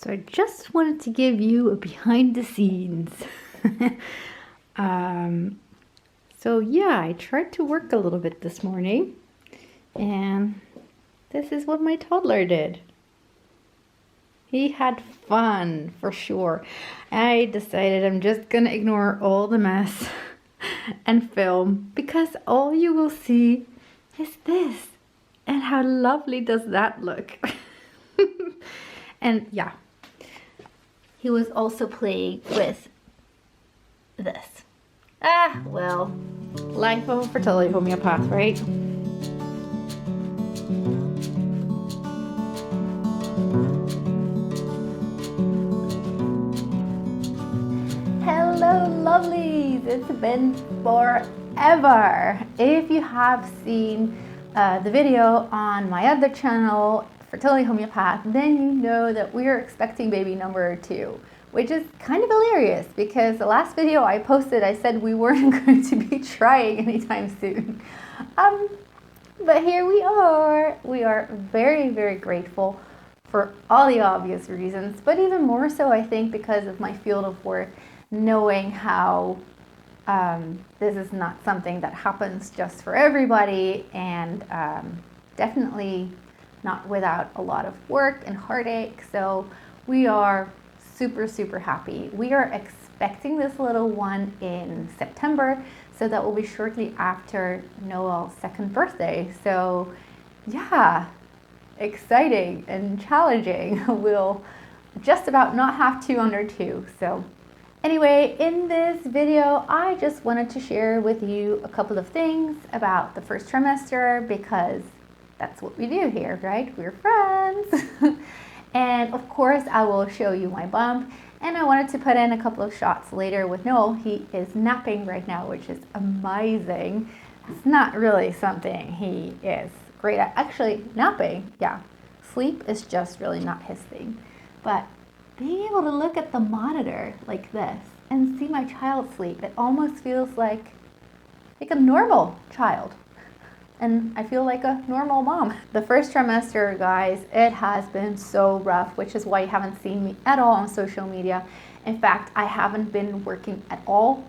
So I just wanted to give you a behind the scenes. So yeah, I tried to work a little bit this morning, and this is what my toddler did. He had fun for sure. I decided I'm just gonna ignore all the mess and film, because all you will see is this. And how lovely does that look? And yeah, he was also playing with this. Well, life of a fertility homeopath, right? Hello, lovelies! It's been forever. If you have seen the video on my other channel, Fertility Homeopath, then you know that we're expecting baby number 2, which is kind of hilarious because the last video I posted, I said we weren't going to be trying anytime soon. But here we are. We are very, very grateful for all the obvious reasons, but even more so, I think, because of my field of work, knowing how this is not something that happens just for everybody, and definitely not without a lot of work and heartache. So we are super, super happy. We are expecting this little one in September, so that will be shortly after Noel's 2nd birthday. So yeah, exciting and challenging. We'll just about not have 2 under 2. So anyway, in this video, I just wanted to share with you a couple of things about the first trimester, because that's what we do here, right? We're friends. And of course, I will show you my bump. And I wanted to put in a couple of shots later with Noel. He is napping right now, which is amazing. It's not really something he is great at. Actually, napping, yeah. Sleep is just really not his thing. But being able to look at the monitor like this and see my child sleep, it almost feels like a normal child. And I feel like a normal mom. The first trimester, guys, it has been so rough, which is why you haven't seen me at all on social media. In fact, I haven't been working at all,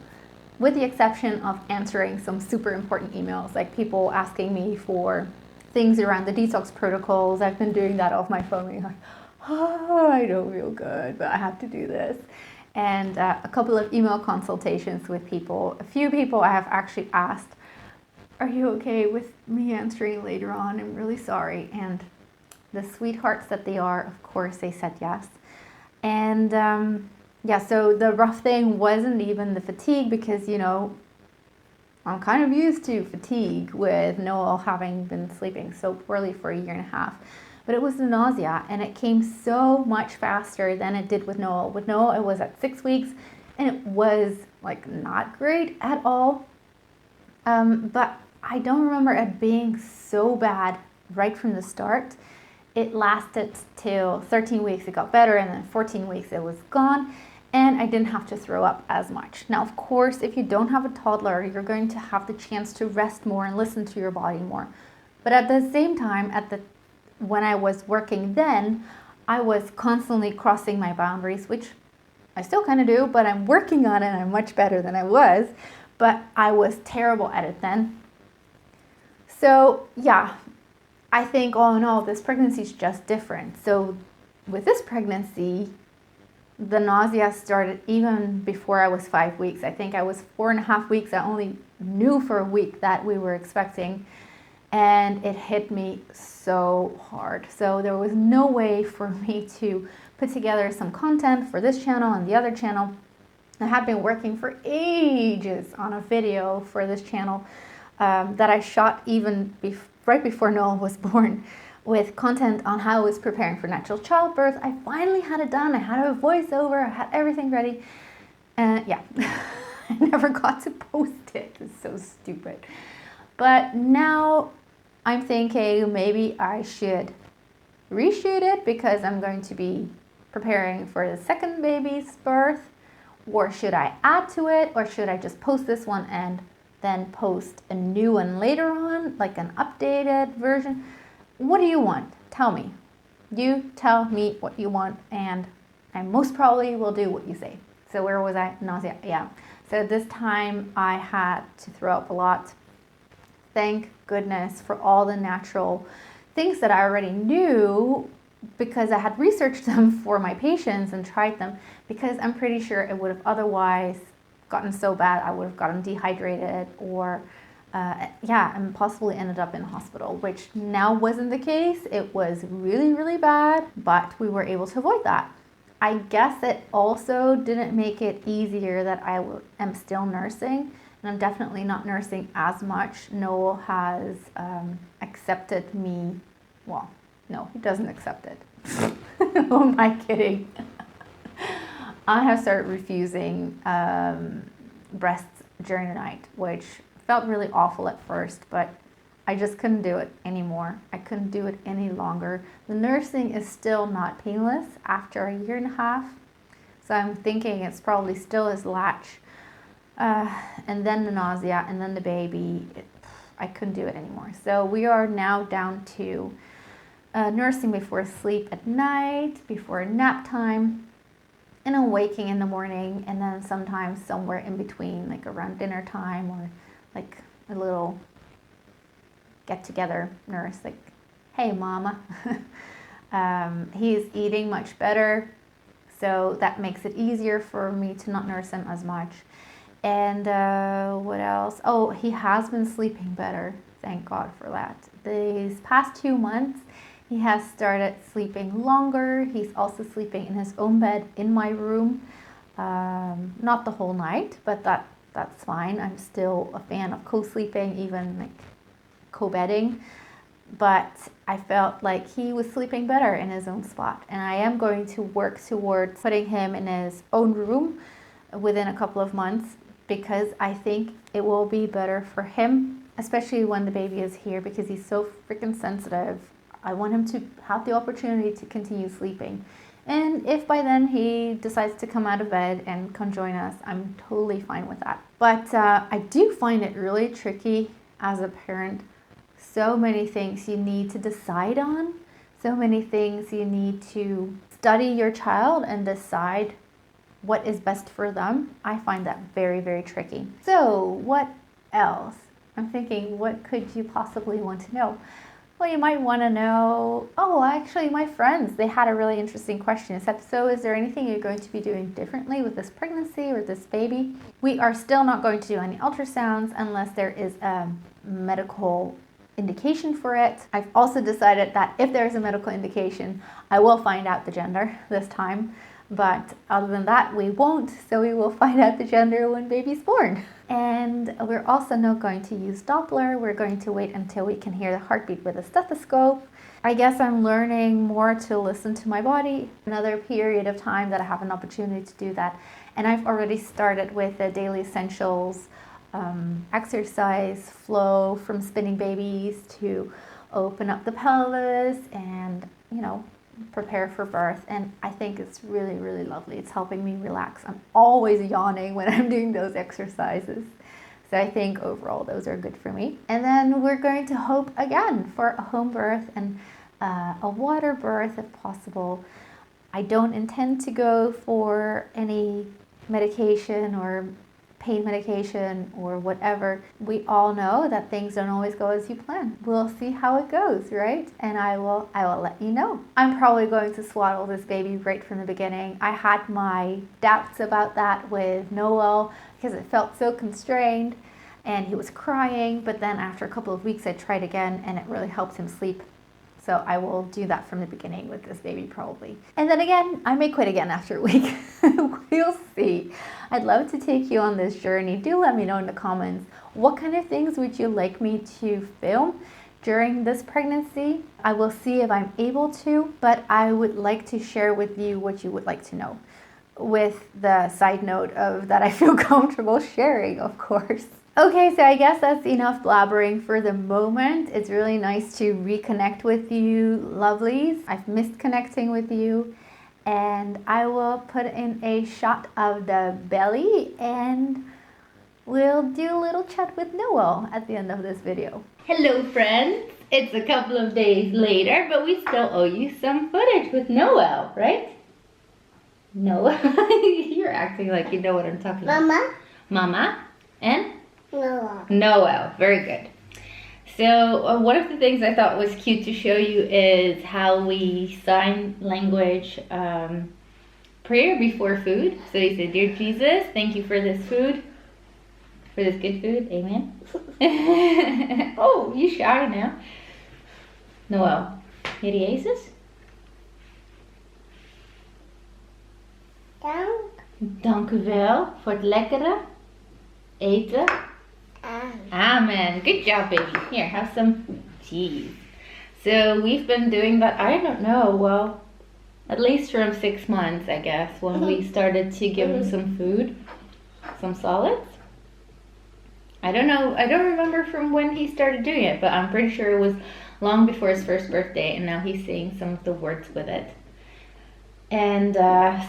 with the exception of answering some super important emails, like people asking me for things around the detox protocols. I've been doing that off my phone, being like, oh, I don't feel good, but I have to do this. And a couple of email consultations with people. A few people I have actually asked, are you okay with me answering later on? I'm really sorry. And the sweethearts that they are, of course, they said yes. And yeah, so the rough thing wasn't even the fatigue, because, you know, I'm kind of used to fatigue with Noel having been sleeping so poorly for 1.5 years. But it was the nausea, and it came so much faster than it did with Noel. With Noel, it was at 6 weeks, and it was like not great at all. But I don't remember it being so bad right from the start. It lasted till 13 weeks, it got better, and then 14 weeks it was gone, and I didn't have to throw up as much. Now, of course, if you don't have a toddler, you're going to have the chance to rest more and listen to your body more. But at the same time, when I was working then, I was constantly crossing my boundaries, which I still kind of do, but I'm working on it and I'm much better than I was. But I was terrible at it then. So yeah, I think all in all, this pregnancy is just different. So with this pregnancy, the nausea started even before I was 5 weeks. I think I was 4.5 weeks. I only knew for a week that we were expecting. And it hit me so hard. So there was no way for me to put together some content for this channel and the other channel. I had been working for ages on a video for this channel that I shot even right before Noel was born, with content on how I was preparing for natural childbirth. I finally had it done. I had a voiceover. I had everything ready. And yeah, I never got to post it. It's so stupid. But now I'm thinking maybe I should reshoot it, because I'm going to be preparing for the 2nd baby's birth. Or should I add to it? Or should I just post this one and then post a new one later on, like an updated version? What do you want? Tell me. You tell me what you want, and I most probably will do what you say. So where was I? Nausea, yeah. So this time I had to throw up a lot. Thank goodness for all the natural things that I already knew, because I had researched them for my patients and tried them, because I'm pretty sure it would have otherwise gotten so bad I would have gotten dehydrated or and possibly ended up in hospital, which now wasn't the case. It was really, really bad, but we were able to avoid that. I guess it also didn't make it easier that I am still nursing, and I'm definitely not nursing as much. Noel has accepted me. Well, no, he doesn't accept it. Who am I kidding? I have started refusing breasts during the night, which felt really awful at first, but I just couldn't do it anymore. I couldn't do it any longer. The nursing is still not painless after 1.5 years. So I'm thinking it's probably still his latch. And then the nausea, and then the baby. I couldn't do it anymore. So we are now down to nursing before sleep at night, before nap time, and then waking in the morning, and then sometimes somewhere in between, like around dinner time, or like a little get-together nurse, like, hey, mama. He's eating much better, so that makes it easier for me to not nurse him as much. And what else? Oh, he has been sleeping better. Thank God for that. These past 2 months, he has started sleeping longer. He's also sleeping in his own bed in my room. Not the whole night, but that's fine. I'm still a fan of co-sleeping, even like co-bedding. But I felt like he was sleeping better in his own spot. And I am going to work towards putting him in his own room within a couple of months, because I think it will be better for him, especially when the baby is here, because he's so freaking sensitive. I want him to have the opportunity to continue sleeping. And if by then he decides to come out of bed and come join us, I'm totally fine with that. But I do find it really tricky as a parent. So many things you need to decide on. So many things you need to study your child and decide what is best for them. I find that very, very tricky. So what else? I'm thinking, what could you possibly want to know? Well, you might want to know, oh, actually, my friends, they had a really interesting question. It said, so is there anything you're going to be doing differently with this pregnancy or this baby? We are still not going to do any ultrasounds unless there is a medical indication for it. I've also decided that if there's a medical indication, I will find out the gender this time. But other than that, we won't. So we will find out the gender when baby's born. And we're also not going to use Doppler. We're going to wait until we can hear the heartbeat with a stethoscope. I guess I'm learning more to listen to my body. Another period of time that I have an opportunity to do that. And I've already started with the daily essentials, exercise, flow, from spinning babies to open up the pelvis and, prepare for birth. And I think it's really, really lovely. It's helping me relax. I'm always yawning when I'm doing those exercises. So I think overall those are good for me. And then we're going to hope again for a home birth and a water birth if possible. I don't intend to go for any medication or pain medication or whatever. We all know that things don't always go as you plan. We'll see how it goes, right? And I will let you know. I'm probably going to swaddle this baby right from the beginning. I had my doubts about that with Noel because it felt so constrained and he was crying, but then after a couple of weeks I tried again and it really helped him sleep. So I will do that from the beginning with this baby probably. And then again, I may quit again after a week. We'll see. I'd love to take you on this journey. Do let me know in the comments, what kind of things would you like me to film during this pregnancy? I will see if I'm able to, but I would like to share with you what you would like to know, with the side note of that I feel comfortable sharing, of course. Okay, so I guess that's enough blabbering for the moment. It's really nice to reconnect with you, lovelies. I've missed connecting with you. And I will put in a shot of the belly and we'll do a little chat with Noel at the end of this video. Hello friends, it's a couple of days later, but we still owe you some footage with Noel, right? No. You're acting like you know what I'm talking about. Mama. Mama. And? Noel. Noel. Very good. So one of the things I thought was cute to show you is how we sign language prayer before food. So you say, "Dear Jesus, thank you for this food, for this good food. Amen." Oh, you shy now. Noel, Heer Jezus. Dank u wel voor het lekkere eten. Amen. Good job, baby. Here, have some cheese. So we've been doing that, I don't know, well, at least from 6 months, I guess, when we started to give him some food, some solids. I don't know, I don't remember from when he started doing it, but I'm pretty sure it was long before his first birthday, and now he's saying some of the words with it. And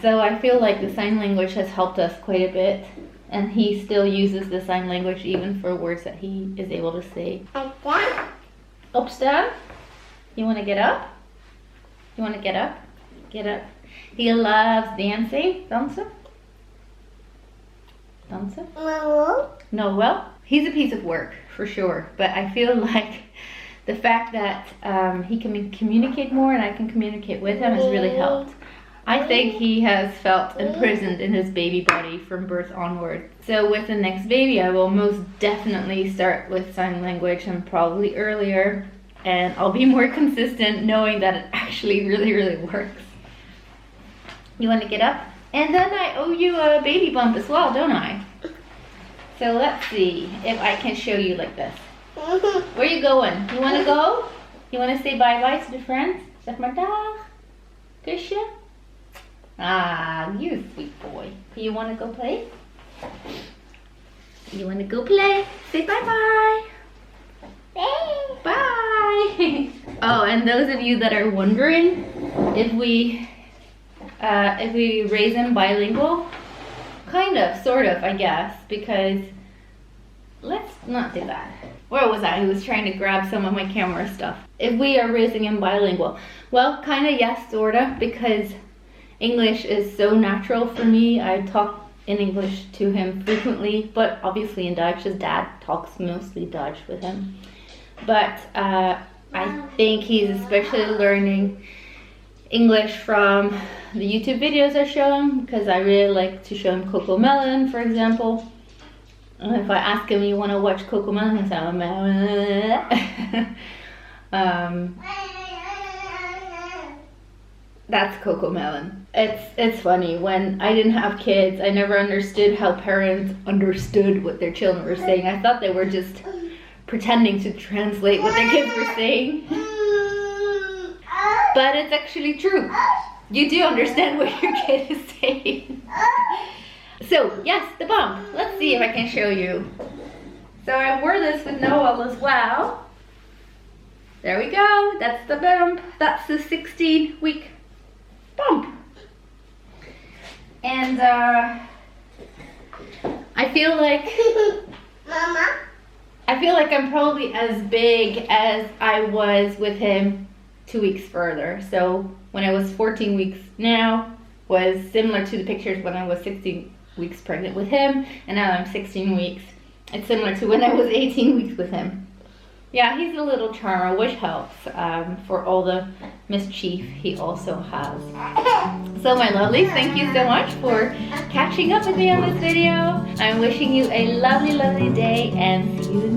so I feel like the sign language has helped us quite a bit. And he still uses the sign language even for words that he is able to say. Opstaan. You want to get up? You want to get up? Get up. He loves dancing. Dansen. Dansen. Noel. He's a piece of work for sure. But I feel like the fact that he can communicate more and I can communicate with him has really helped. I think he has felt imprisoned in his baby body from birth onward. So with the next baby, I will most definitely start with sign language and probably earlier. And I'll be more consistent knowing that it actually really, really works. You want to get up? And then I owe you a baby bump as well, don't I? So let's see if I can show you like this. Where are you going? You want to go? You want to say bye-bye to the friends? Zeg maar dag. Kusje. Ah, you're a sweet boy. You want to go play? You want to go play? Say bye-bye. Bye. Oh, and those of you that are wondering if we raise him bilingual, kind of, sort of, I guess, because let's not do that. Where was I? He was trying to grab some of my camera stuff. If we are raising him bilingual, well, kind of yes, sort of, because English is so natural for me. I talk in English to him frequently, but obviously in Dutch. His dad talks mostly Dutch with him. But I think he's especially learning English from the YouTube videos I show him, because I really like to show him Cocomelon, for example. And if I ask him, you want to watch Cocomelon, he'll say, that's Cocomelon. It's funny, when I didn't have kids, I never understood how parents understood what their children were saying. I thought they were just pretending to translate what their kids were saying. But it's actually true. You do understand what your kid is saying. So, yes, the bump. Let's see if I can show you. So I wore this with Noel as well. There we go. That's the bump. That's the 16-week bump. And I feel like Mama. I feel like I'm probably as big as I was with him 2 weeks further. So when I was 14 weeks now was similar to the pictures when I was 16 weeks pregnant with him, and now I'm 16 weeks. It's similar to when I was 18 weeks with him. Yeah, he's a little charmer, which helps for all the mischief he also has. So my lovelies, thank you so much for catching up with me on this video. I'm wishing you a lovely, lovely day and see you in